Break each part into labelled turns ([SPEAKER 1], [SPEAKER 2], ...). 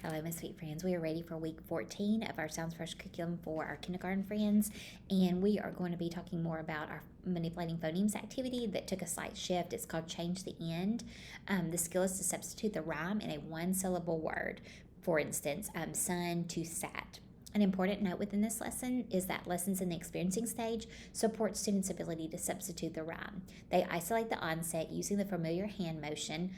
[SPEAKER 1] Hello, my sweet friends. We are ready for week 14 of our Sounds Fresh curriculum for our kindergarten friends, and we are going to be talking more about our manipulating phonemes activity that took a slight shift. It's called Change the End. The skill is to substitute the rhyme in a one-syllable word. For instance, sun to sat. An important note within this lesson is that lessons in the experiencing stage support students' ability to substitute the rhyme. They isolate the onset using the familiar hand motion,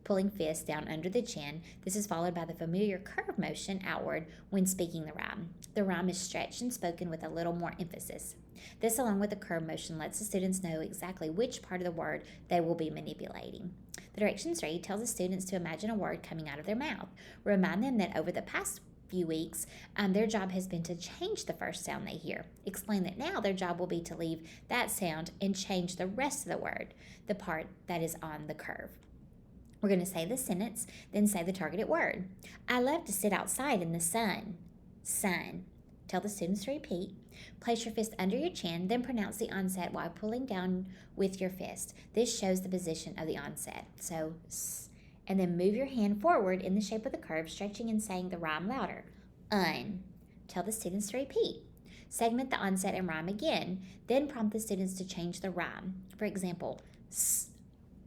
[SPEAKER 1] pulling fists down under the chin. This is followed by the familiar curve motion outward when speaking the rhyme. The rhyme is stretched and spoken with a little more emphasis. This, along with the curve motion, lets the students know exactly which part of the word they will be manipulating. The directions read tells the students to imagine a word coming out of their mouth. Remind them that over the past few weeks, their job has been to change the first sound they hear. Explain that now their job will be to leave that sound and change the rest of the word, the part that is on the curve. We're going to say the sentence, then say the targeted word. I love to sit outside in the sun. Sun. Tell the students to repeat. Place your fist under your chin, then pronounce the onset while pulling down with your fist. This shows the position of the onset. So, s. And then move your hand forward in the shape of the curve, stretching and saying the rhyme louder. Un. Tell the students to repeat. Segment the onset and rhyme again, then prompt the students to change the rhyme. For example, s,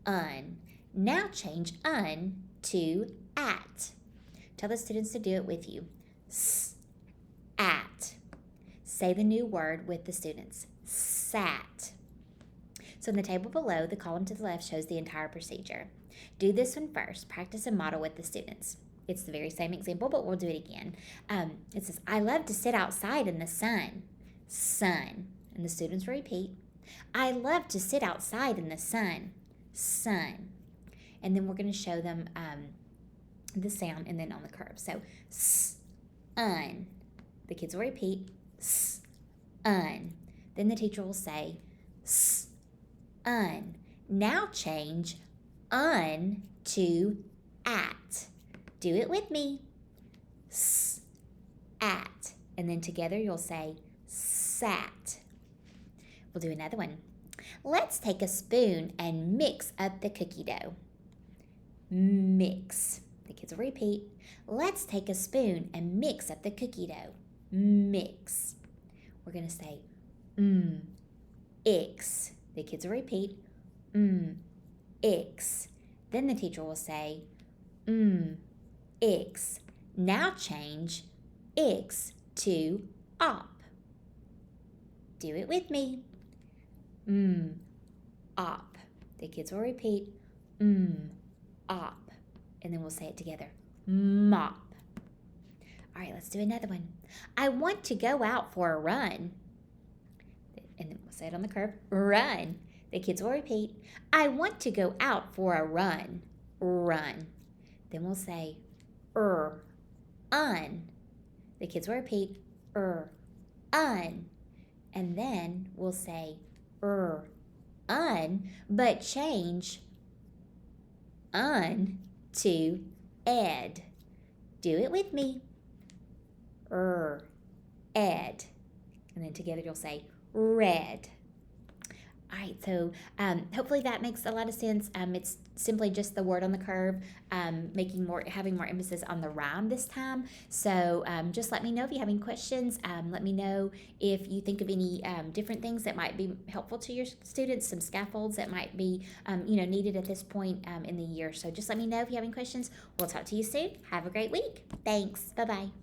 [SPEAKER 1] un. Now change un to at. Tell the students to do it with you. S, at. Say the new word with the students. Sat. So in the table below, the column to the left shows the entire procedure. Do this one first. Practice and model with the students. It's the very same example, but we'll do it again. It says, I love to sit outside in the sun. Sun. And the students repeat. I love to sit outside in the sun. Sun. And then we're going to show them the sound and then on the curve. So, s, un. The kids will repeat, s, un. Then the teacher will say, s, un. Now change un to at. Do it with me. S, at. And then together you'll say sat. We'll do another one. Let's take a spoon and mix up the cookie dough. Mix. The kids will repeat. Let's take a spoon and mix up the cookie dough. Mix. We're going to say ix. The kids will repeat. Ix. Then the teacher will say, ix. Now change ix to op. Do it with me. Op. The kids will repeat, op. And then we'll say it together, mop. All right, let's do another one. I want to go out for a run. And then we'll say it on the curve, run. The kids will repeat, I want to go out for a run. Run. Then we'll say, un. The kids will repeat, un. And then we'll say, un, but change un to ed. Do it with me. Ed. And then together you'll say, red. All right, so hopefully that makes a lot of sense. It's simply just the word on the curve, having more emphasis on the rhyme this time. So just let me know if you have any questions. Let me know if you think of any different things that might be helpful to your students, some scaffolds that might be needed at this point in the year. So just let me know if you have any questions. We'll talk to you soon. Have a great week. Thanks. Bye-bye.